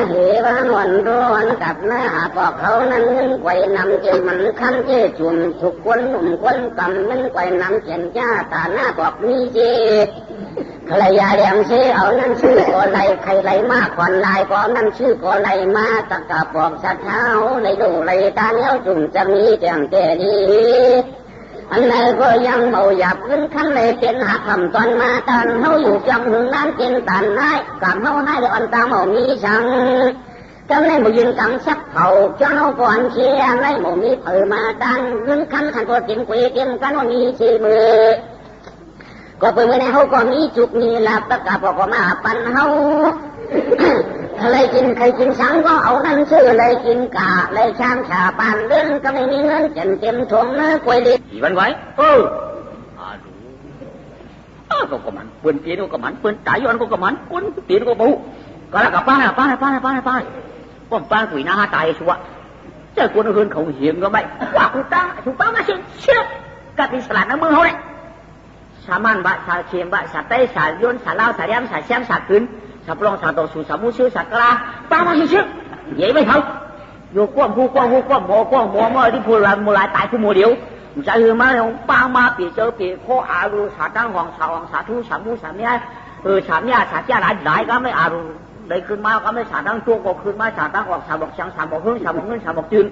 เหวันวันร้อนกับหน้าปอกเขานั้นเงินไกวนำเจมันคำเจจุ่มทุกคนหนุ่มคนกำเงินไกวนำเขียนจ้าตาหน้าปอกมีเจใครยาเลี้ยงเชเอานั่นชื่อก่อไรใครไรมากขวัญลายก็นั่นชื่อก่อไรมาตะกะปอกสัตว์เท้าในดูไรตาเนี้ยจุ่มจะมีเตียงเจดีอันไหนก็ยังเมาหยับขึ้นขั้นเลยเป็นหักคำตอนมาตันเขาอยู่จำหึงนั้นกินตันได้กับเขาให้เดี๋ยวอันตาเมามีชังจำเลยหมูยืนกังชักเผาเจ้าเขาก่อนเชียงเลยหมูมีเผยมาตันขึ้นขั้นขันตัวกินกุยกินกันว่ามีชีมือก็เปิดมือในเขาก็มีจุกมีลาบตะกาบอกมาปันเขาเลยกินใครกินช้างก็เอานั่นชื่อเลยกินกะเลยช้างชาปานเดินก็ไม่มีเงินเต็มถุงนะกล้วยดิบอีวันไว้ดูก็มันปืนตีนก็มันปืนจ่ายย้อนก็มันปืนตีนก็บูก็แล้วกับป้าป้อมปุ๋ยหน้าตายชัวเจ้าคนอื่นเขาเหี้ยก็ไม่ว่าถูกต้องมาเชื่อกับอิสระน้ำมือเขาเลยสามันบะสาเชียมบะสาเต้สาโยนสาเล่าสาเลี้ยมสาแซมสาขืนสาปลองสาโตสูสามูชื่อสากลาป้ามาชื่อเย่ไม่เขาอยู่กว้างผู้กว้างหมอเมื่อที่พูดละมูลายตายผู้โมเดียวจะคือมาของป้ามาปีเจอปีโคอารูสาตั้งของสาธุสามูสาเนี้ยสาเนี้ยสาเจ้าหลายก็ไม่อารูได้ขึ้นมาก็ไม่สาตั้งตัวก็ขึ้นมาสาตั้งออกสาบอกช่างสาบอกหึ่งสาบอกเงินสาบอกจืน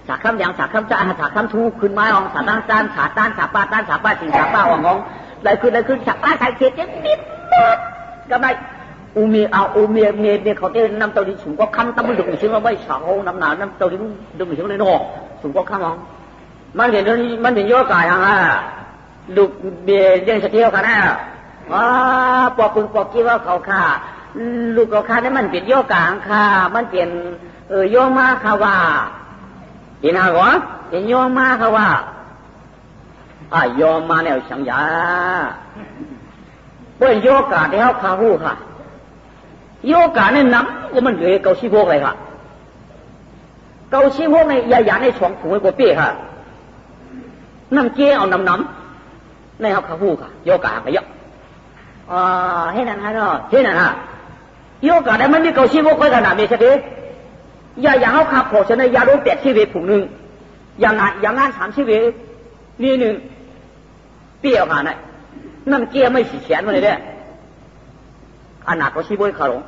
สาคำยังสาคำจ้าสาคำทูขึ้นมาออกสาตั้งจานสาต้านสาป้าต้านสาป้าสิงสาป้าออกงงได้ขึ้นสาป้าใส่เขียดนิดก็ไม่อูเมียเขาได้นำตัวดิสูงก็คำตั้งมือดึงถึงเอาไว้สาวน้ำหนานำตัวดิดึงถึงเลยหนอสูงก็คำมองมันเห็นโยกายฮะลูกเบี้ยยังเที่ยวกันนะปอกปืนปอกกี้ว่าเขาฆ่าลูกเขาฆ่านี่มันเปลี่ยนโยกางค่ะมันเปลี่ยนโยมาค่ะว่าเห็นหรอเห็นโยมาค่ะว่าโยมาเนี่ยสังยาเพื่อนโยกาที่เขาฆ่าหูค่ะโยกาเนี่ยน้ำก็มันเหลือเกาชีพวกเลยค่ะเกาชีพวกในยาในช่องผูกว่าเปี้ยค่ะน้ำเกี้ยวเอาน้ำในเขาฆ่าหูค่ะโยกาไปเยอะให้นั่นฮะเนาะให้นั่นฮะโยกาได้มันมีเกาชีพวกไว้ขนาดนี้ใช่ไหมอย่างเขาฆ่าโผล่ชนะยาโดน8ชีวิตผูกหนึ่งอย่างงาน3ชีวิตนี่หนึ่งเปี้ยวค่ะนะน้ำเกี้ยวไม่สีแฉนมาเลยเนี่ยอันหนักก็ชีบวยขาหลง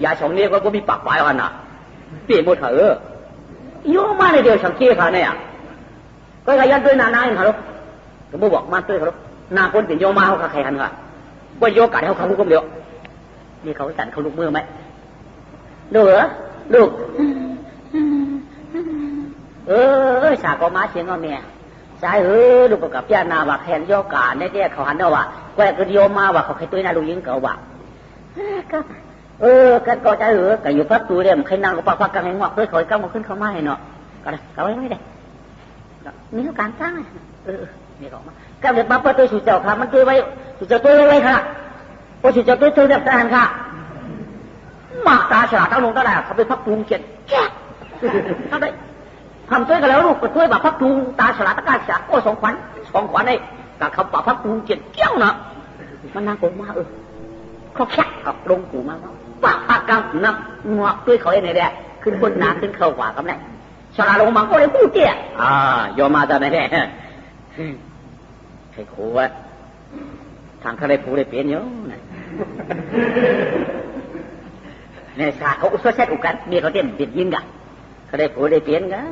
ยาสองนี้ก็มีปากปลายอันหนักเปลี่ยนหมดเถอะโยมาในเดียวสังเกตค่ะเนี่ยก็ขยันด้วยนาเขาหรอกก็บอกมาด้วยเขาหรอกนาคนเป็นโยมาเขาใครหันค่ะว่าโยกัดเขาลูกก็เดียวนี่เขาสั่นเขาลูกมือไหมดูเหรอลูกสาก็มาเสียงเอาเมียใช่ลูกกับพี่นาว่าแขนโยกาในเดียเขาหันเอาว่าแกก็โยมาว่าเขาใครตัวนาลูกยิงเขาว่าก็จะก็อยู่พักตัวเดียวใครนั่งก็ปักกันให้งอกด้วยเขาก้าวมาขึ้นเขาไม่เนาะก็ได้เขาไม่ได้นี่เขาการสร้างนี่เขามาก้าวเดี๋ยวปั๊บตัวสุดเจ้าค่ะมันตัวไว้สุดเจ้าตัวไว้ค่ะพอสุดเจ้าตัวเรียบทหารค่ะมาตาฉลาดเอาลงก็ได้เขาไปพักตูงเจ็ดแก่เขาได้ทำตัวกันแล้วลูกก็ช่วยแบบพักตูงตาฉลาดตะการฉลาดโอ้สองขวัญไอ้กับเขาปะพักตูงเจ็ดเกี้ยวเนาะมันน่าโกงมากเขาแค่กับลงกูมาว่าปากกำนับงอกด้วยเขาเองไงแดะขึ้นบนน้ำขึ้นเข้ากว่ากับเนี่ยฉลาดลงมาก็เลยพูดเตี้ยยอมมาตอนไหนเนี่ยใครขู่วะทางเขาได้ผูได้เปลี่ยนเยอะเนี่ยสาเขาอุศเซตอุกันเมียเขาเต็มเปลี่ยนยิงกันเขาได้ผูได้เปลี่ยนกัน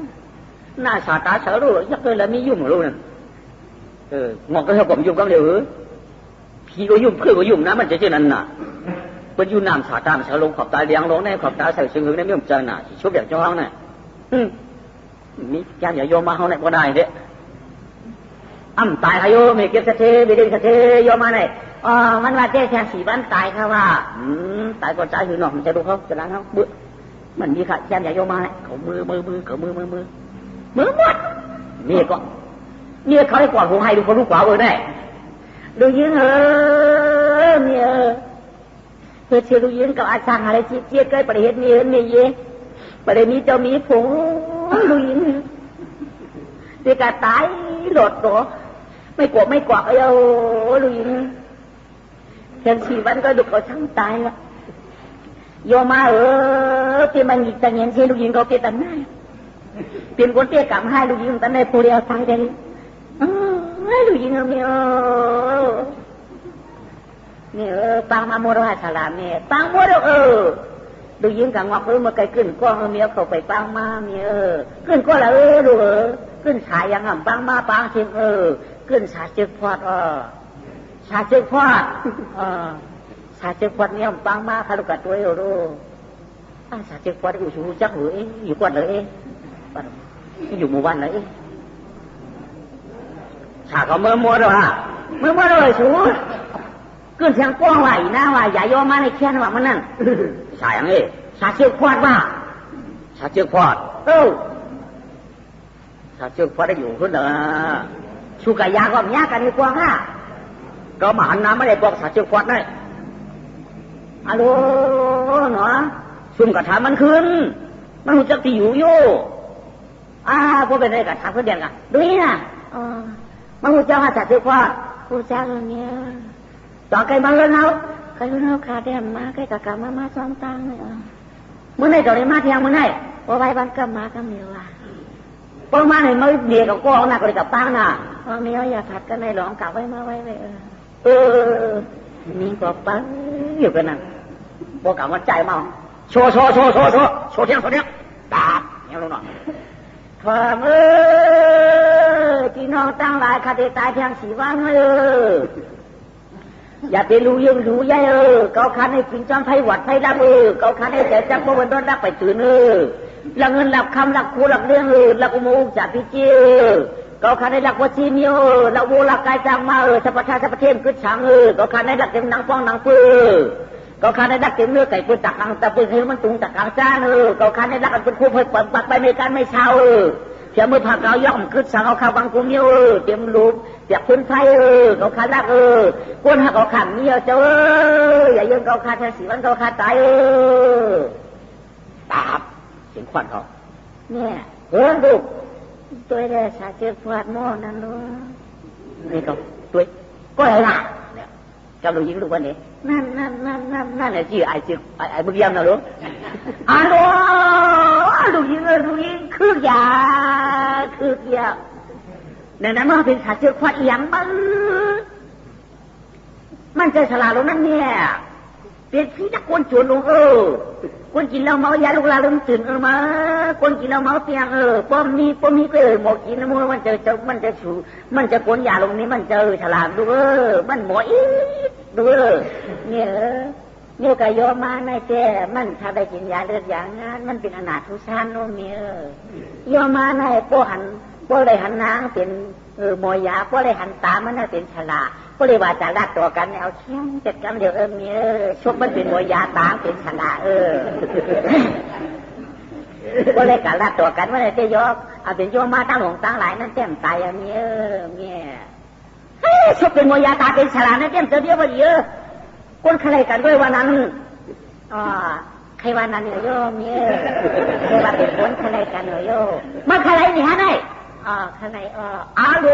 หน้าสาตาเสือรู้ยักษ์เลยแล้วมียุ่งรู้นั่นงอกก็เท่ากับยุ่งกันเดียวพี่ก็ยุ่งเพื่อก็ยุ่งนะมันจะเช่นนั้นน่ะเป็นยุ่งน้ำสาตามเสือลงขอบตาเลี้ยงลงในขอบตาใส่เชือกในไม่ยอมเจอน่ะชุบแบบจ้องน่ะมีแกอย่าโยมมาเขาเนี่ยก็ได้เด้ตายขยโยไม่เก็บสะเทไม่ดึงสะเทโยมมาไหนมันว่าแค่4 วันตายค่ะว่าตายก็ใจหือหนอกมันจะดูเขาจะล้างเขาเบื่อมันมีค่ะแกอย่าโยมมาเนี่ยเขามือเขามือหมดนี่ก็เนี่ยเขาให้กวาดหัวให้ดูเขาลูกกวาดได้ดูยืนเนี่ยเพื่อเชื่อดูยืนกับอาจารย์อะไรเจี๊ยบใกล้ประเทศนี้เนี่ยเย่ประเดี๋ยวนี้เจ้ามีผงดูยืนเด็กตายหลดตัวไม่กวาดดูยืนแค่4 วันก็ดุเขาช่างตายละ โยมาพี่มันจะเงินเสียลูกยิงเขาเปียตันได้เปลี่ยนคนเตี้ยกำให้ลูกยิงตันได้ปูเรียวทางเดนให้ลูกยิงเอาเมียนี่ปังมาโมโรหะสลามเนี่ยปังโมโรลูกยิงกับงอกมาไกลขึ้นก้องเมียเขาไปปังมาเมียขึ้นก็ละลูกขึ้นฉายยังอ่ะปังมาปังเชียงขึ้นฉาจึกพอดฉาจึกพอดฉาจึกพอดเนี่ยปังมาคารุกัดตัวรู้ฉาจึกพอดอยู่ชูจักหรืออยู่กวนเลยอยู่หมู่บ้านเลยฉาเขาเมื่อมัวด้วยฮะเมื่อมัวด้วยชูขึ้นเสียงก้องไหวนะว่าอย่าโยมาในแค่นว่ามันนั่นฉาอย่างนี้ฉาจึกพอดว่าฉาจึกพอดฉาจึกพอดได้อยู่ขึ้นเหรอชูกายาก็มีกันดีกว่าค่ะก็มาหันน้ำไม่ได้บอกฉาจึกพอดได้ฮัลโหลเนาะซุ่มกระถามันขึ้นมันรู้จักที่อยู่โย่พวกเป็นอะไรกระถาเพื่อนเดียนกันดูนี่นะมันรู้จักว่าฉาจึกพอดรู้จักเนี่ยต่อใครมาเล่นเอาใครเล่นเอาขาแดมมาใครกะกะมาซ้อมตังเลยเมื่อไหร่ต่อได้มาเที่ยงเมื่อไหร่พอไว้บ้านก็มาก็มีว่าพอมาไหนมาเบียกับก้องน่ะก็เลยกับปังน่ะพอมีเอาอย่าผัดกันในหลองกะไว้มาไว้เลยนี่ก็ปังอยู่กันนั่นพอกะมันใจมาโชว์เที่ยงตาเนี่ยลูกน้องความที่น้องตั้งหลายคดีตายเที่ยงสีวันอย่าไปรู้ยังรู้ยัยเขาคันให้กินจอมไผ่หวัดไผ่รักเขาคันให้แต่จับพวกวันโดนรักไปตื่นหลักเงินหลักคำหลักคู่หลักเรื่องหลักอุโมงค์จากพิจิตรเขาคันให้หลักวัชีเมียวหลักโวหลักกายจางมาสัพพะสัพพะเทมกึศช้างเขาคันให้หลักเต็มหนังฟ้องหนังปื้เขาคันให้หลักเต็มเนื้อไก่ปืนตักกลางตะปืนเนื้อมันตุงตักกลางจ้าเขาคันให้หลักกันเป็นคู่เพื่อปัดไปในการไม่เช่าเชื่อมือผักเราย่อมกึศช้างเขาเข้าบางกุ้งเมียวเต็มรูปเปียกพื้นไฟเขาคันหลักก้นหักเขาขันเมียวเจ้าอย่ายืนเขาคันแทนสีวันเขาคันตายตาบเสียงควันเขาเนี่ยลูกตัวเด็กชาเจ็บปวดโม่นั่นลูกนี่ก็ตัวก็อะไรล่ะเนี่ยจำลูกยิงลูกวันนี้นั่นเนี่ยจีไอ้มึงยังนะลูกลูกยิงคือยาเนี่ยนั้นมันเป็นชาเจ็บปวดอย่างมันจะฉลาดลงนั่นเนี่ยเป็นพี่นักคนจวนลงคนกินเราเมายาลูกลาลืมตื่นมาคนกินเราเมาเตียงป้อมนี้ก็หมอกกินมัวมันจะฉูมันจะกวนยาลงนี้มันจะฉลาดดูมันหมอดูเนี่ยกะยอมมาในแต่มันถ้าได้กินยาเลือดอย่างนั้นมันเป็นอนาถทุสานโน้มเนี่ยยอมมาในป้อเลยหันนางเป็นหมอยาป้อเลยหันตามันน่ะเป็นฉลาดก็เลยว่าจะรัดตัวกันเอาเชี่ยงจัดกันเดี๋ยวเนี่ยชกมันเป็นมวยยาตาเป็นชนะก็เลยการรัดตัวกันว่าเลยจะยกเอาเป็นโยมมาตั้งหลงตั้งหลายนั่นเต็มตายอันนี้เนี่ยชกเป็นมวยยาตาเป็นชนะนั่นเต็มเจอเดียวพอดีคนใครกันด้วยวันนั้นใครวันนั้นเนี่ยโยมเนี่ยใครว่าเป็นคนใครกันเนี่ยโยมาใครนี่ฮะไหนใครอาโล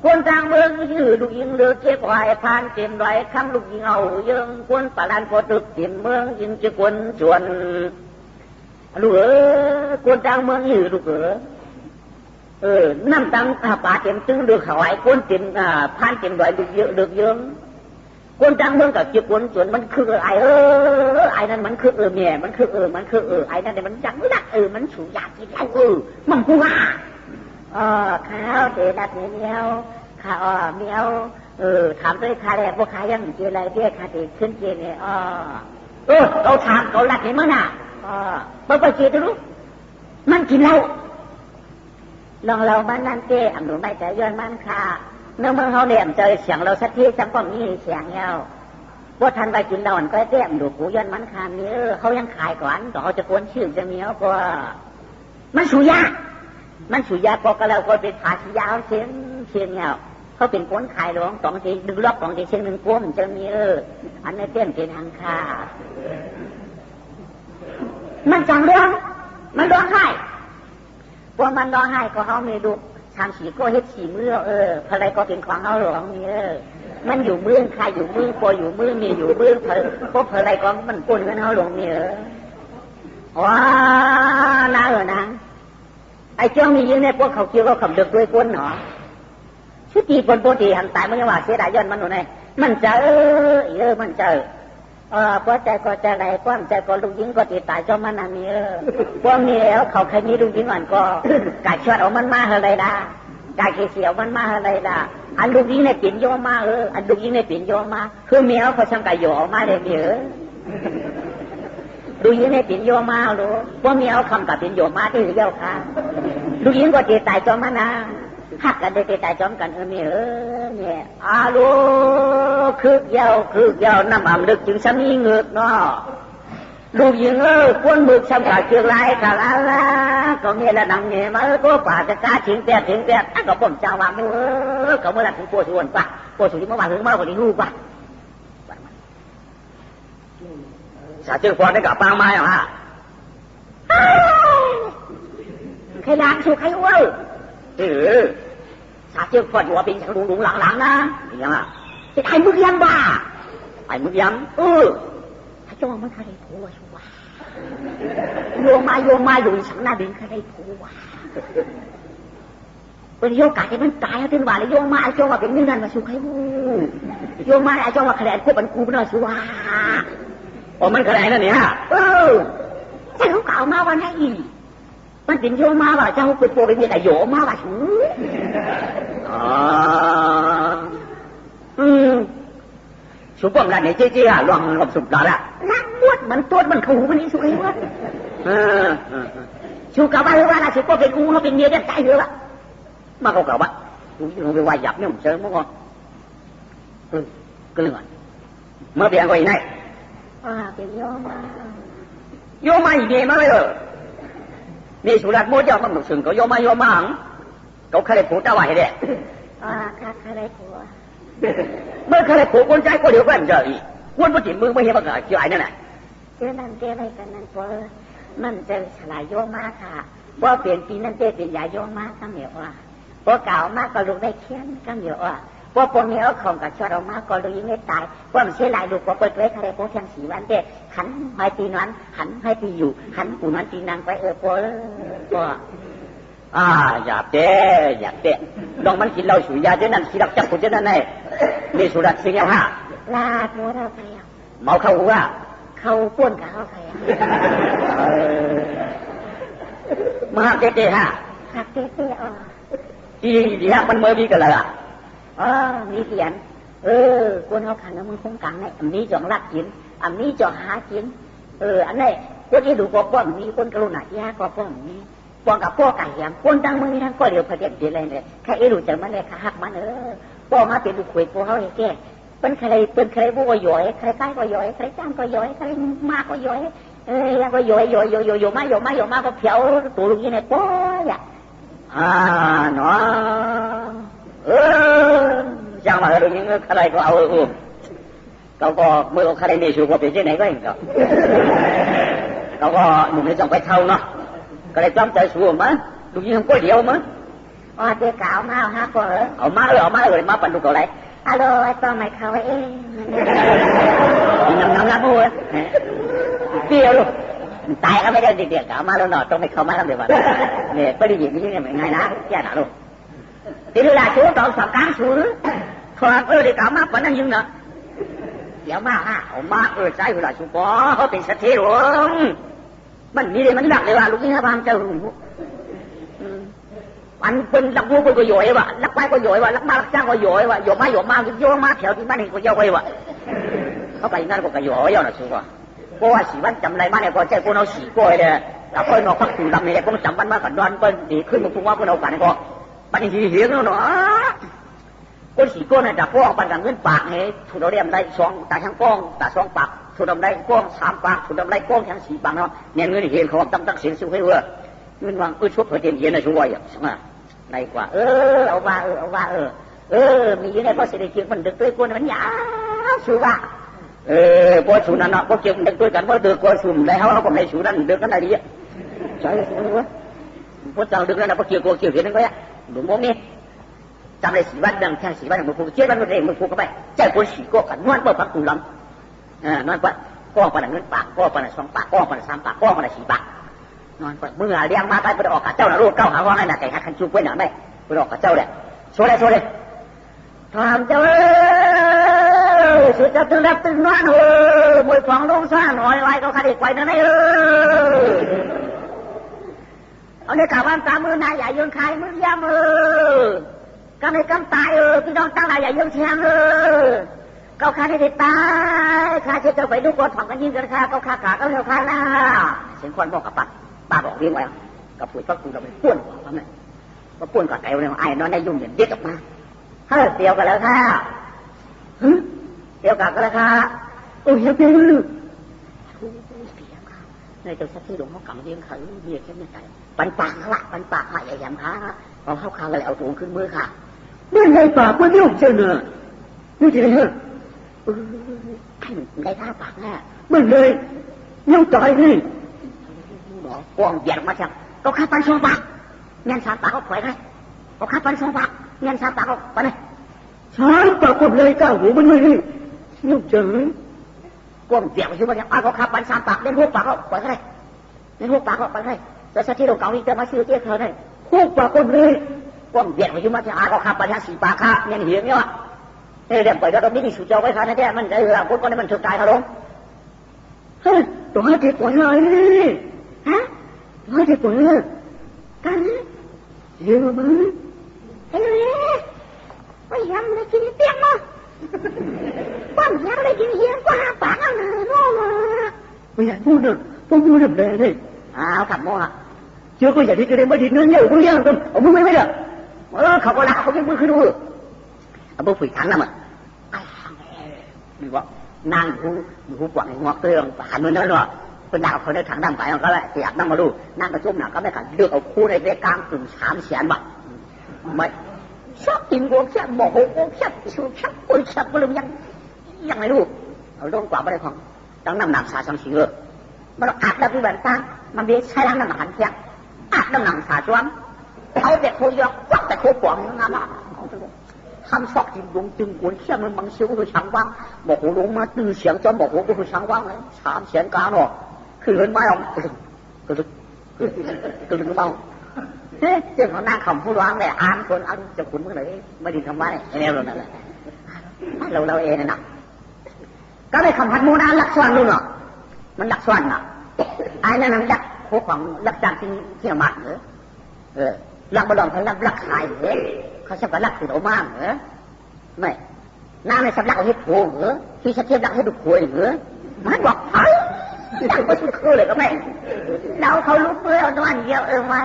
คนทางเมืองยืดลูกยิงเลือเจ็บหายผ่านเต็มไหลคำลูกยิงเอายังคนป่าดันพอตึกเต็มเมืองยิงจะคนชวนลูกคนทางเมืองยืดลูกน้ำตังป่าเต็มตึงเดือดหายคนเต็มผ่านเต็มไหลลูกเยอะเดือดเยอะคนทางเมืองกับจะคนชวนมันคือไอ้นั่นมันคือเมียมันคือไอ้นั่นเนี่ยมันจังไม่ได้มันสูญยากินแล้วมันพูดข้าวเตะดัดเมียวข้าวเมียวถามด้วยข้าแรกพวกข้ายังเจออะไรเรียกข้าเตะขึ้นเจเนี่ยเราถามเขาหลักเห็นมั้งน่ะไปเจอรู้มันกินเหล้าลองเรามันนั่นเตะอ่ำหนูไม่ใจย้อนมันค่ะเนื้อเมืองเขาเนี่ยเจอเสียงเราสักทีจำป้อมนี่เสียงเงาว่าทันไปกินเหล้าก็เตะอ่ำดูกูย้อนมันค่ะนี่เขายังขายก่อนต่อเขาจะพ้นชื่อจะเมียวก็มันสุยามันสุยาปอกแล้วก็เป็นขาสุยาเชียงเงาเขาเป็นคนขายหลวง2 ทีดึงล็อก2 ทีเชียง1 ก้มจะมีอันนี้เต้นเป็นทางค่ามันจังเรื่องมันร้องไห้พวกมันร้องไห้ก็เขามีดู ทางสีก็เฮ็ดสีมือพระไรก็เป็นของเอาหลวงนี่มันอยู่มือใครอยู่มือพออยู่มือมีอยู่มือพอพระไรก็มันปนกันเอาหลวงนี่ว้าน่านะไอ้เจ้ามียืนในพวกเขาเกี่ยวกับขับเดือดด้วยก้นหนอชุดตีปนโปตีหันตายมันยังว่าเสียดายย้อนมันหนูไงมันจะมันจะพอใจก็จะไรความใจก็ลูกยิงก็ตีตายเจ้ามันนั่นนี่พวกนี้แล้วเขาเคยมีลูกยิงอ่อนก็กายชวดเอามันมาอะไรด่ากายเสียวมันมาอะไรด่าอันลูกยิงในปิ่นโยมาอันลูกยิงในปิ่นโยมาคือเมียเขาช่างกายโยออกมาเลยเมียลูกยิงในปิ่นโยมาลูกพวกเมียเขาคำกับปิ่นโยมาที่เลี้ยวค่ะลูกยิงก็ตีตายเจ้ามันนะหักกันได้ตายจอมกันเนี่ยลูกคือเยาวน้ำอ่ำลึกจึงสามีเงือกเนาะลูกยิงพ้นมือช่างขาดเชือกลายขาดอะไรก็เงี้ยละดังเงี้ยมาก็ป่าจะกล้าถึงแต่ก็ผมเจ้าวางมือก็เมื่อไรถึงปวดชวนป่ะปวดชวนที่เมื่อวานถึงเมื่อวันนี้รู้ป่ะสาเชือกพอได้กับปางไม้เหรอฮะใครล้างชูใครอ้วนสาเชือกพอดหัวเป็นหลุงหลังนะอย่างอ่ะจะไอ้มึกยังบ้าไอ้มึกยังถ้าจ้องมันใครผัวชัวโยมาอยู่สังนาดินใครผัวเป็นโยกาที่มันตายเป็นว่าเลยโยมาไอ้จ้องว่าเป็นเงินมาชูใครวูโยมาไอ้จ้องว่าคะแนนควบมันกูเป็นอะไรชัวมันคะแนนนั่นเนี่ยใช่เขาเก่ามาวันไหนมันเป็นโยมาว่าเจ้าเป็นโปรเป็นแต่โยมาว่าชูชูป้อมละเนี่ยเจ๊ลองหลบสุดแล้วล่ะนักบวชมันตัวมันขู่มันนี่ชูไอ้วะชูกับว่าละชูป้อมเป็นอูเขาเป็นเมียได้ใจเหรอวะมาเขากับว่าชูลงไปวายหยับเนี่ยผมเจอมั้งก่อนก็เรื่องเมื่อเปลี่ยนก็อีกไงเป็นโยมาอีกเงี้ยมาเลยนี่สุรัตน์โมเจ้ามันหนุกสึงก็โยมาหังเขาเคยผูกตาไหวเด้เคยผูกเมื่อเคยผูกคนใจก็เดี๋ยวแว่นเจออีกวนมาจิ้มมือไม่เห็นว่าเกี่ยวไอ้นั่นแหละเจ้านั่นเจ้าอะไรกันนั่นพอมันเจอฉลาดโยมาค่ะว่าเปลี่ยนปีนั้นเจ้าเปลี่ยนยาโยมาก็เหนียวพอเก่ามากก็ลูกได้เคี้ยนก็เหนียวพอปนเหนียวของกับชอดออกมาก็ลูกยิ่งไม่ตายเพราะมันเสียหลายลูกพอเปิดเผยอะไรพวกแข่งสีวันเด็กหันให้ตีนอนหันให้ตีอยู่หันปูนอนตีนางไปพออยากเตะดองมันกินเราสุยาเจนั่นสิรักจับคนเจนั่นไงมีสุรัตสิงห์ฮะลาโมเราใครเมาเข้าหัวเข้าป้วนกับเขาใครมาเตะฮะหักเตะดีฮะมันเมื่อมีกันเลยมีเขียนคนเขาขันแล้วมึงคงกังไงอันนี้จองรักกินอันนี้จองหากินอันนี้คนที่ดูกป้อมมีคนกรุณายาก็ป้อมมีป้องกับป้อไก่ยำป้นตั้งมึงมีทั้งก้อยเดียวพอเด็ดเดียวอะไรเลยใครรู้จักมันเลยค่ะหักมันป้อมาเป็นดูคุยป้อเขาแก่เป็นใครบูก็ย่อยใครใกล้ก็ย่อยใครจ้างก็ย่อยใครมากก็ย่อยแล้วก็ย่อยมาก็เผียวตัวลูกยี่ในป้อเนาะจังมาลูกยี่ใครก็เอาเขาก็เมื่อใครมีชูก็เป็นที่ไหนก็เองเขาก็หนุ่มในจังไปเท่าเนาะก็เลยจำใจสูงมั้ยลูกยี่ก็เดียวมั้ยเด็กเก่ามาฮะก็เอามาเลยมาปั่นลูกอะไรฮัลโหลไอ้ตัวใหม่เขาเองน้ำพูดเปรี้ยวลูกตายก็ไม่ได้เด็กเก่ามาแล้วเนาะต้องไม่เข้ามาแล้วเดี๋ยวเนี่ยไม่ได้ยินนี่เนี่ยไงนะแย่หนาลูกทีนี้ล่ะชูตอนสอบกลางชูพอเด็กเก่ามาปั่นนั่งยิงเนาะเดี๋ยวมาเอามาใจเวลาชูปอเขาเป็นสถิตหลวงมันนี่เลยมันหนักเลยว่าลูกนี่ถ้าพามเจ้าหลวงอันเป็นลักวัวก็ย่อยวะลักไปก็ย่อยวะลักมาลักจ้างก็ย่อยวะย่อมาแถวที่บ้านนี่ก็ย่อยวะเขาไปนั่นก็ย่อยนะชัวร์เพราะว่าสีวันจำอะไรมาเนี่ยพอใจพวกเราสีก้อยเนี่ยแล้วก็นอกพักอยู่ลำเนี่ยพวกจำวันมากันดอนก็ดีขึ้นมาพวกว่าพวกเรากันก็ปันนี้เหี้ยงแล้วเนาะคนสีก้อยเนี่ยจากพวกปันกันเงินปากเนี่ยถูกเราเรียมได้สองตาช่างก้องตาสองปากถูกเราได้ก้องสามปากถูกเราได้ก้องทั้งสี่ปากเนาะเนี่ยเงินเห็นเขาตั้งเสียงสู้ให้เวอเงินวางชุบเพื่อเตียนเย็นนะช่วยใช่ไหมในกว่าเอาว่ามีอยู่ในพ่อเศรษฐกิจมันดึกด้วยคนมันหยาชูว่าพอชูนั่นเนาะพอเกี่ยวดึกด้วยกันพอดึกก็ชูแล้วเขาก็ให้ชูนั่นดึกกันได้ดีใช่ไหมพอจังดึกนั่นนะพอเกี่ยวเห็นนั่นก็ หลวงโมเมจำเลยสีวันเรื่องแค่สีวันมือผูกเจี๊ยบวันมือเร่งมือผูกเข้าไปเจ้าคนสีโก้กันนวดเปิดพักตูหลังนอนกว่าก้องปนังเงินปากก้องปนัง2 ปากก้องปนัง3 ปากก้องปนัง4 ปากนอนกว่าเมื่อเลี้ยงมาไปออกกับเจ้าหน้าลูกเก้าหาว่าไงน่ะไก่หักขันชูไว้หนาไม่ไปออกกับเจ้าเลยโชว์เลยทำเจ้าสุดจะตึงรับตึงนอนมวยฟองลงซ่าหน่อยไล่เขาขาดไว้นั่นเเอาเนี่ยข่าววันตามือนายใหญ่ยืนขายมือยำกำในกำตายพี่น้องตั้งนายใหญ่ยืนแชมเขาขาได้ตายข้าเชื่อไปดูก่อนฝังกันยิงกันข้าเขาขาเขาเท่าข้านะเสียงคนบอกกับป้าบอกเรียงไว้กับปุ๋ยฟักกูเราไปป้วนทำไมมาป้วนกับไก่เนี่ยไอ้นอนได้ยุ่งเหยิงเย็ดออกมาเฮ้ยเตียวกันแล้วค่ะเตียวกันแล้วค่ะโอ้ยเตียวในเจ้าสักที่หลวงเขากำเลี้ยงเขาเมียแค่ไม่ใจปันปากละปันปากหายอย่างค้าพอเข้าคางเลยเอาถุงขึ้นมือค่ะเมื่อไงปากมันไม่ออกเจอเนอะนี่ทีไรเหรอได้ท่าปากแน่เมื่อเลยยังจ่อยนี่บอกกวางเบียดมาจังก็ข้าปัน2 ปากเงี้ย3 ปากเขาปล่อยไงก็ข้าปัน2 ปากเงี้ย3 ปากเขาไปไหน3 ปากคนเลยก้าวหูมันเลยนี่ยังเจอกวางเบียดมาชิวมาจังก็ข้าปัน3 ปากเล่น6 ปากเขาปล่อยไงเล่น6 ปากเขาไปไงแต่สักที่เราเก่านี่จะมาซื้อเตี้ยเธอได้6 ปากคนเลยกวางเบียดมาชิวมาจังก็ข้าปัน4 ปากค่ะเงี้ยเหี้ยเนี่ยวะเดี๋ยวปล่อยเราตรงนี้ที่สุดเจ้าไว้ค่ะนะเนี่ยมันจะเราคนนี้มันถูกตายเขาลงเฮ้ยตัวให้เจ็บปวดเลยฮะตัวให้เจ็บปวดเลยกันเยอะมั้ยเฮ้ยไม่ยำเลยกินเตี้ยมั้งป้อนยำเลยกินเหี้ยกว่าปากนั่นเลยโน่มาไม่อยากพูดเลยต้องพูดแบบนี้เลยขับโม่อะเชื่อก็อย่าที่จะได้มาดินเนื้อเยอะกูเลี้ยงกันเอามือไม่ได้เขาก็รักเขาแค่มือขึ้นดูเอามือฝึกทันนะมั้งนี่ว่านางหูกว่างงอกเตืองผ่านมือนั่นหรอเป็นดาวเขาได้ถังดำไปมันก็เลยเสียบนั่งมาดูนั่งกระจุ่มหนักก็ไม่ขันเลือกเอาคู่ในเรื่องกลางถึง300,000 บาทไม่ชอบกินโกแค่บอกโกแค่ชูชักปุยชักก็ลืมยังไม่รู้เอาลงกว่าไม่ได้ของต้องน้ำหนัก3-4 มันอาบน้ำพิบัติตั้งมันมีใช้ล้างน้ำหนักหันเพียงอาบน้ำหนัก3 จ้วงเอาแต่โคยอกวักแต่โคปวงงามทำชอบกินดวงจึงกวนเชี่ยมันบางเชี่ยวคือช่างว่างบอกหัวลงมาตื่นเสียงจอมบอกหัวก็คือช่างว่างเลย300,000 กาหนอคือเห็นไหมเอาตื่นเมาเจ้าของนางขำผู้ร้องเลยอ่านคนเอาจะขุนเมื่อไหร่ไม่ดีทำไมเนี่ยเรานั่นแหละเราเองนะก็เลยคำพันมูนาลักษณะนู่นเนาะมันลักษณะไอ้นั่นมันลักพวกของลักจังที่หมัดเหรอลักบดองเขาลักขายเหรอเขาชอบกันลักคือเอามากเหรอไม่น้าไม่ชอบลักเอาให้โผล่เหรอที่ชัดเจนลักให้ดูโผล่เหรอมันบอกเขาลักไปสุดคือเลยก็ไม่เราเขาลุกเพื่อนวันเดียวไหม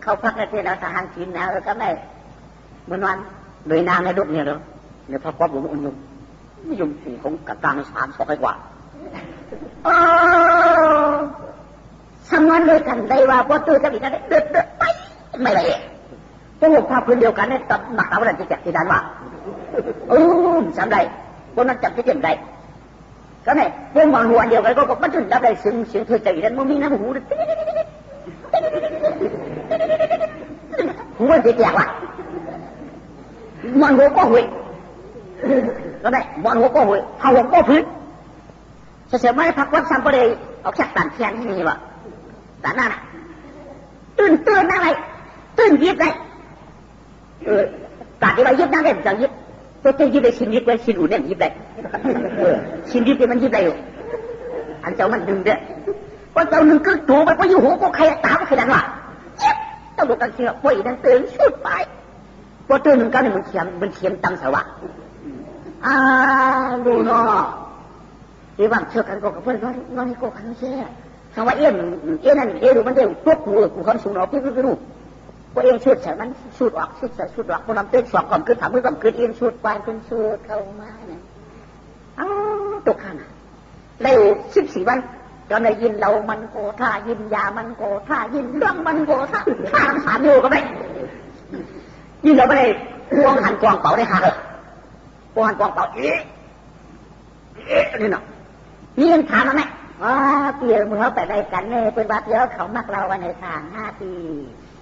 เขาพักในที่เราทหารกินนะก็ไม่เหมือนวันโดยนางในดุเนี่ยเหรอเนี่ยพระควบหลวงอุ่นไม่ยมสี่ของกระตัง3 ศอกกว่าทำงานด้วยกันได้ว่าพอตื่นจะมีกันเดือดไปไม่เลยพวกภาพพื้นเดียวกันเนี่ยตัดหนักเอาอะไรจะแจกที่ด้านว่าจำได้พวกนั้นจำที่เจ็บได้ก็เนี่ยพวกมันหัวเดียวกันก็มันถึงได้เสียงเธอใจนั้นมันมีน้ำหูหัวจะแจกว่ะมันหัวก็หุยก็ได้มันหัวก็หุยเขาหัวก็พื้นเสียไม่พักวัดซ้ำประเดี๋ยวเอาชักตันแขนที่นี่วะแต่นั่นตื่นอะไรตื่นยิบเลยตัดที่เรายิบนั่งได้จะยิบตัวยิบได้ชินยิบไว้ชินอุ่นเนี่ยยิบได้ชินยิบเนี่ยมันยิบได้อยู่อันเจ้ามันดึงเด้อว่าเจ้าหนึ่งก็ถูไปอยู่หัวก็ใครตามใครดันวะยิบต้องดูกันเชียวป่วยนั่นตื่นชุดไปว่าตื่นหนึ่งก็เนี่ยมันเขียมตั้งสวะดูเนาะที่ว่าเชื่อกันก็กับเพื่อนน้องให้โกกันเชื่อคำว่าเอี้ยนั่นดูมันเดี๋ยวตัวกูเขาสูงหน่อพี่รู้ว่าเอี้ยชุดใส่มันชุดออกชุดใส่ชุดออกคนนำเต้นสองก่อนขึ้นถามเมื่อก่อนขึ้นเอี้ยชุดไปขึ้นชุดเข้ามาเนี่ยตกขันเร็ว14 วันก็เลยยินเรามันโกท่ายินยามันโกท่ายินเรื่องมันโกท่า3 อยู่ก็ไม่ยินเราไม่ได้กวงหันกวงเป๋าได้หักเลยกวงหันกวงเป๋านี่เนาะนี่ยังถามมาไหมเปลี่ยนมือเขาไปได้กันเนี่ยเป็นวัดเยอะเขามักเราวันในทาง5 ปี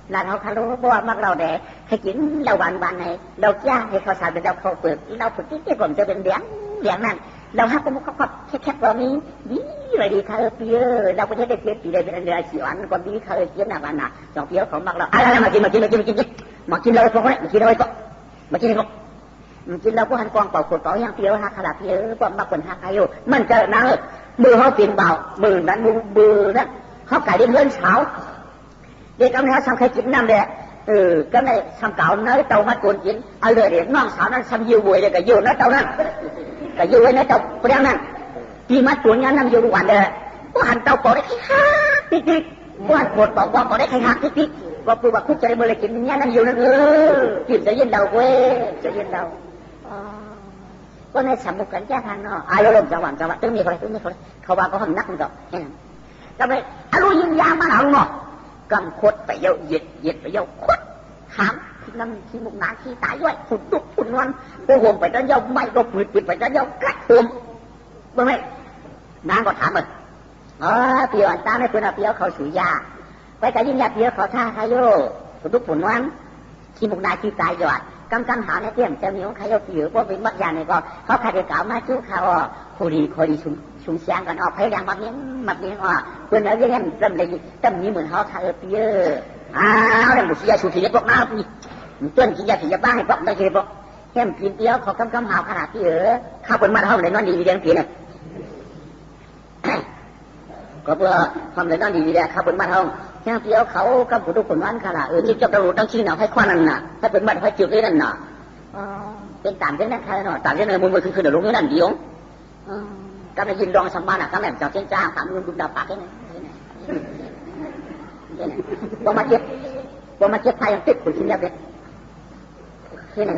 là nó khá lố bò mắcเราđểให้กินเราหวานๆในเราย่างให้เขาสารเป็นเราเขาเปิดเราฝึกที่ผมจะเป็นเลี้ยงนั้นเราฮักก็มันก็แค่แบบนี้ดีเลยดีค่ะเปียเราก็จะได้เปียปีได้เป็นเรือสีหวานก็ดีค่ะเปียหน้าวันน่ะสองเปียของมักเราอะไรมากินเราพวกนี้มากินเรากินเราก็หันกองเป่าขวดเป่าย่างเปียฮักขนาดเปียก็มักคนฮักใครอยู่มันเจอนะมือเขาปีนเบามือนั้นมือนั้นเขาไก่ได้เลื่อนเช้าเด็กกำลังทำใครกินน้ำเลยก็ในทำเก่าเนื้อเต่ามาโกนกินเอาเลยเด็กน้องสาวนั้นทำยิวบวยเลยก็ยิวเนื้อเต่านั้นก็ยิวไว้เนื้อเต่าเปรี้ยงนั้นปีมาตัวนี้น้ำยิววันเลยก็หันเต่าปอได้แค่ฮักติ๊กก็หันปวดปอได้แค่ฮักติ๊กก็ปูว่าคุกใจมือเลยกินนี้น้ำยิวนั่นกินจะยินเดาเว้ยจะยินเดาก็ในสมุกันแค่ทางเนาะอารมณ์จังหวะตึ้งมีคนเขาว่าก็ห้องนักมันก็แค่นั้นก็ไปอารมณ์ยิงยามาเอาเนาะกำคดไปเยอะเหยียดไปเยอะคดหามที่น้ำที่มุกหนาที่ตายด้วยฝุ่นตุกฝุ่นนวลโอ้โหไปจนเยอะไม่ก็ปืดไปจนเยอะกระตุ้มเมื่อไงนางก็ถามเลยเปียวอันตาไม่เป็นเปียวเขาสุยาไปแต่ยิ่งยาเปียวเขาท่าทายโยฝุ่นตุกฝุ่นนวลที่มุกหนาที่ตายด้วยกำหาในเตี้ยมจะมีของใครเอาเปียวเพราะเป็นบักยาเนี่ยก็เขาใครจะกล่าวมาชู้เขาคุยชุมเสียงกันออกพยายามมักนี้ว่าเพื่อนเราเรียกเริ่มเลยตั้มนี้เหมือนเขาทาเปียแล้วบุษยาสุธีพวกน้าพี่ต้นกินยาสียาบ้าให้พวกได้เลยพวกแค่กินเปียวเขากำหาขนาดที่ข้าวเป็นมาเท่าไหร่นั่นดีเรียนเปียเนี่ยก็เพื่อทำเลยนั่นดีเลยข้าวเป็นมาเท่าแค่เปียวเขากำผู้ทุกคนนั้นขนาดที่จะประรูตั้งชื่อหนาให้คว้านั่นน่ะถ้าเป็นมาให้จุดนี้นั่นน่ะเป็นตามเรื่องนั้นใครหน่อยตามเรื่องนั้นมันคือเดี๋ยวลงนี้นั่นเดียวก็ไม่ยินรองสมบัติก็แม่เจ้าเจ้าจ้าถามเงินดุจดาวปากแค่นั้นบ่มาเจ็บไฟยังติดขุนชิ้นเล็บเลยแค่นั้น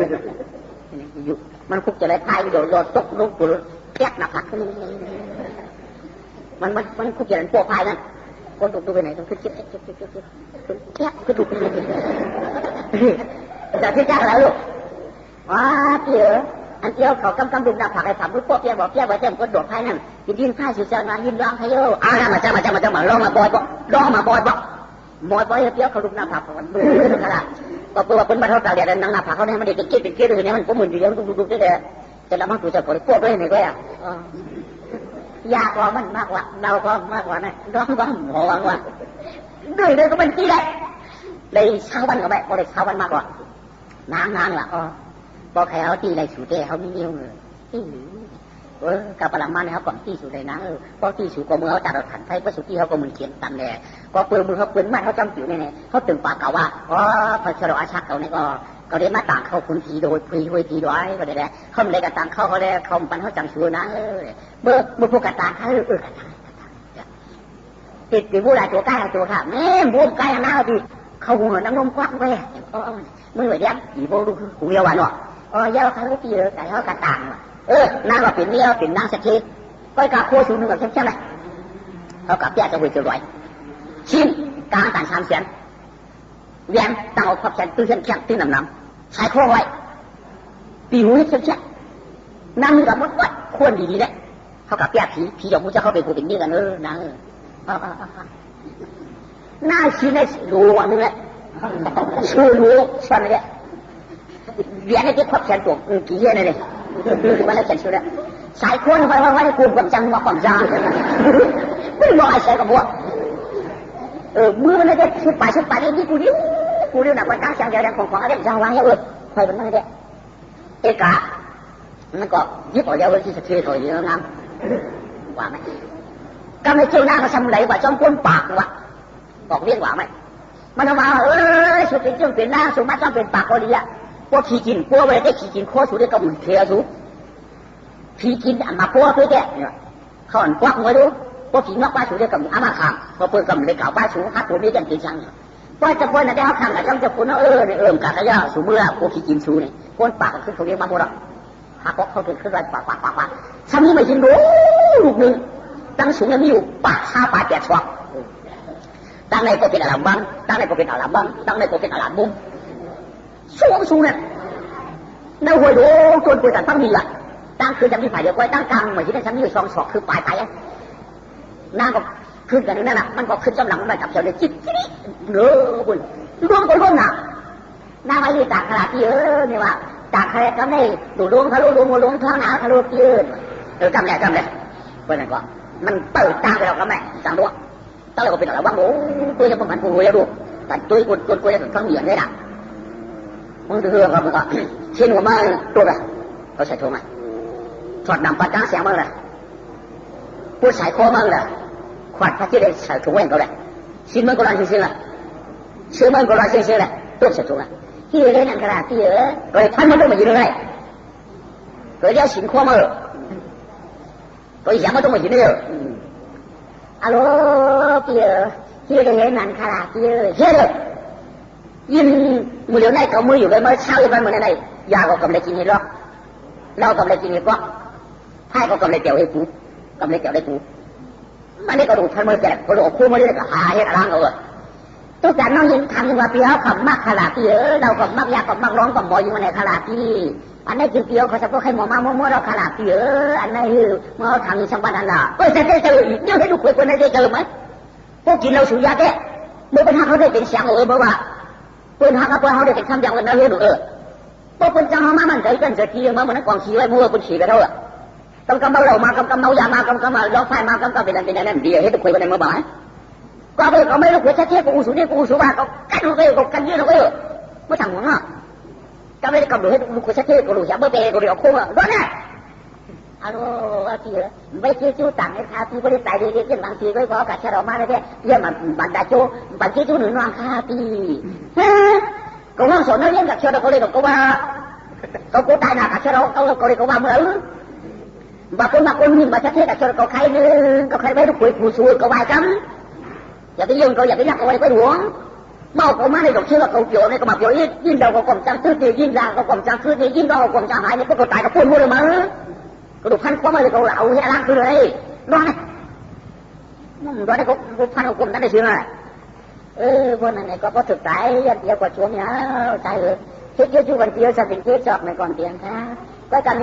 อยู่มันคุกจะไรไฟโดดตกลงตัวแก๊กหนักหักมันคุกจะไรพวกไฟนั่นคนตกตัวไปไหนต้องขึ้นเจ็บแก๊กขึ้นถูกจะเจ้าจ้าแล้วลูกว้าเตี๋ยอันเดียวเขากำดุมดาผักไอ้สามลูกพวกเปี้ยบอกเปี้ยว่าเต็มก็โดดไฟนั่นยินไฟสุดเจ้ามายินร้องไฟโย่มาจ้าร้องมาบอยบอกมอยเปี้ยเขาดุมดาผักมันดูขนาดก็ตัวเป็นมาเท่าตาเดียดนังดาผักเขาเนี่ยมันเด็กเกี้ยเลยเนี่ยมันก็มึนอยู่เดียวดูได้เลยจะละมั่งตัวจะขอพวกด้วยนี่ก็ยากกว่ามันมากกว่าเราก็มากกว่านะร้องก็หัวว่าด้วยก็มันกี่ได้เลยเช้าวันก็แบบพอเลยเช้าวันมากกว่านานล่ะพอใครเขาตีอะไรสูเตะเขาไม่เลี้ยวเลยกับพลังมันเขาก่อนตีสูเลยนะพอตีสูก็มือเขาจัดเราขันไฟพอสูตีเขาก็มือเขียนตันเลยก็เปลือกมือเขาเปลือกมันเขาจำผิวเนี่ยเขาตื่นปากเก่าว่าพอชะลออาชักเขาเนี่ยก็ได้มาต่างเขาคุณทีโดยพีด้วยก็ได้เขาเลยกับต่างเขาเลยเขาปันเขาจำสูนะเมื่อพวกกับต่างเขาติดผู้ใดตัวใกล้ตัวข้ามแม่บุ้มใกล้หน้าดีเขาหัวน้ำนมกว้างไปมือเหวี่ยงอีโบดูหูเยาวันวะเยาเขาตีเลยแต่เขากระต่างนางก็เป็นเมียเป็นนางสักทีก็กะโคสูงหนึ่งกับใช่ไหมเขากับแย่จะหุ่ยจะรวยชิ้นกลางต่างชามเสียนแย้มตั้งเอาขอบแขนตื้อเส้นแข็งตื้อน้ำใช้โค้งไว้ตีหูให้เช็ดนางมีกับมดวัดควรดีเลยเขากับแย่ผีหยกมุจะเข้าไปกูเป็นนี่กันนางน่าชิ้นได้รู้วันนึงแหละชื่อรู้ชันเลยเรียนให้ที่ขอบแขนตัวกี่เยอะเลยวันละแขนชื่อแล้วสายคนไว้กูกำจังมาก่อนจ้าไม่บอกไอ้ใส่กับบัวมือมันได้ชุดไปนี่กูเรียกหนักว่าตั้งใจเรื่องของอะไรจะวางเยอะใครเป็นนั่นเนี่ยเอกะมันก็ยึดเอาเยอะที่จะเทถอยเยอะงามว่าไหมก็ไม่เจ้าหน้าเขาทำไรว่าจ้องก้นปากวะบอกเรียกว่าไหมมันว่าสุดเป็นจ้องเป็นหน้าสุดมาจ้องเป็นปากก็ดีอะพวกขี้กินพวกเวลาได้ขี้กินโคตรสุดได้ก็เหมือนเทียสุดขี้กินมาพวกเพื่อแกเขาอ่อนควักไว้ดูพวกขี้นกป้าสุดได้ก็มีอามาขามพอเปิดก็มีเลยเก่าป้าสุดฮัทตัวนี้กันจริงจังพอจะคนน่ะได้เขาขามกับจ้องจะคนน่ะกากระยาสูเมื่อพวกขี้กินสูนี่คนปากขึ้นเขาเรียกมาหมดอ่ะหากเขาถึงขึ้นไปปากซ้ำนี้ไม่กินรู้ลูกหนึ่งตั้งสูงยังมีอยู่ปากชาปากแก่ชอบตั้งในก็เป็นอาลามบังตั้งในก็เป็นอาลามบังตั้งในก็เป็นอาลามบุ้งสูงเนี่ยในหัวดูจนคุยกันตั้งมีอ่ะตั้งคือจำที่ฝ่ายเดียวไว้ตั้งกลางเหมือนที่ได้ชั้นนี้อยู่2 ศอกคือปลายนางก็ขึ้นกันนั่นน่ะมันก็ขึ้นจำหลังมันจับเจ้าเลยจิ๊บเนื้อบุญ รวมคนคนน่ะน้าไว้ที่จากขนาดที่นี่ว่าจากใครก็ได้ดูดวงทะลุดวงดวงท้องหนาวทะลุยืนจำได้เพราะนั้นก็มันเปิดตาไปเราก็แม่จังด้วยตั้งแต่ก็เป็นอะไรบ้างโอ้ตัวจะป้องกันกูจะดูแต่ตัวกูจะต้องเหยียดได้ด่ะมึงถือเรื่องก็ชิ้นหัวมาตัวแบบเขาใส่ถุงอ่ะถอดนำปลาจ้าเสียงมึงเลยพูดใส่คอมึงเลยขวัญพระเจ้าได้ใส่ถุงเองเขาเลยชิ้นมึงก็รันชิ้นละชิ้นมึงก็รันชิ้นละตัวใส่ถุงอ่ะที่เล่นอันขนาดที่ก็เลยท่านมันต้องมายืนเลยก็เลยชิ้นคอมึงก็อีกอย่างมันต้องมายืนเลยฮัลโหลที่เล่นอันขนาดที่เฮ้ยยินมือเดียวในเขามืออยู่เลยมาเช่าอยู่ไปเหมือนอะไรยาก็กำลังกินให้รอกเรากำลังกินให้ก็ให้ก็กำลังเกี่ยวให้กูกำลังเกี่ยวให้กูมันนี่ก็ดูท่านมือแจกก็ดูคู่มือนี่ก็หาให้กระลังเอาทุกอย่างน้องยินทำว่าเปียวขับมากขนาดที่เราก็มักยาก็มักร้องก็บ่อยอยู่ในขนาดที่อันนี้กินเปียวเขาจะพวกใครหมอมาโม่เราขนาดที่อันนี้เมื่อทำสัมปันธ์น่ะก็จะได้เจอเดี๋ยวให้ดูคุยคนได้เจอไหมพวกกินเราสูญยาแก่เมื่อเป็นหาเขาได้เป็นเสียงเพราะว่าปืนหากระเป๋าเขาได้เป็นคำอย่างนั้นเราเห็นพวกปืนจังเขามามันใจกันเสียทีมาเหมือนกองขี่ไว้มัวปืนขี่กันเท่าไหร่กำเรามากำเมายามากำมาย้อนไฟมากำเป็นนั่นเดียวให้ทุกคนเป็นเมื่อบ่ายก็ไปก็ไม่รู้ว่าจะเที่ยวกูสูนี่กูสูบ้าก็กันรู้ก็กันยืนก็ไม่ทำหัวเนาะก็ไม่ได้กำหนดให้ทุกคนจะเที่ยวกูรู้จักเมื่อเป็นกูเรียกคู่ร้อนแน่ฮัลโหลที่ไม่คิดจู่ต่างในคาที่บริษัทดีๆบางทีก็ขอกัดเชลมาได้แค่เยี่ยมบันดาโจบันคิดจู่หนึ่งนอนคาที่ก็ว่างสนเรื่องกับเชลก็เลยบอกว่าก็ตายหนักกับเชลก็เลยก็ว่าเมื่อบางคนนี่มาเที่ยวกับเชลก็ใครนึงก็ใครไม่รู้คุยผู้สูงก็วายกันอย่าไปยุ่งก็อย่าไปยักเอาไว้ไปหลวงเมาก็มาในดอกเชื่อเขาเกี่ยวในกระบะเกี่ยวยิ่งเราก็กลมจังซื้อดียิ่งเราก็กลมจังซื้อดียิ่งเราก็กลมจังหายนี่ก็ตายกับพูดหมดเลยมั้งก็ดูพันความอะไรก็เอาแค่ล้างคือเลยร้อนร้อนได้ก็พันกลมนั่นได้ชื่ออะไรพวกนั้นก็พอสุดท้ายยันเดียวกว่าช่วงนี้ใช่เลยคิดจู่วันเดียวจะเป็นคิดจอบในก่อนเตียงค่ะก็การ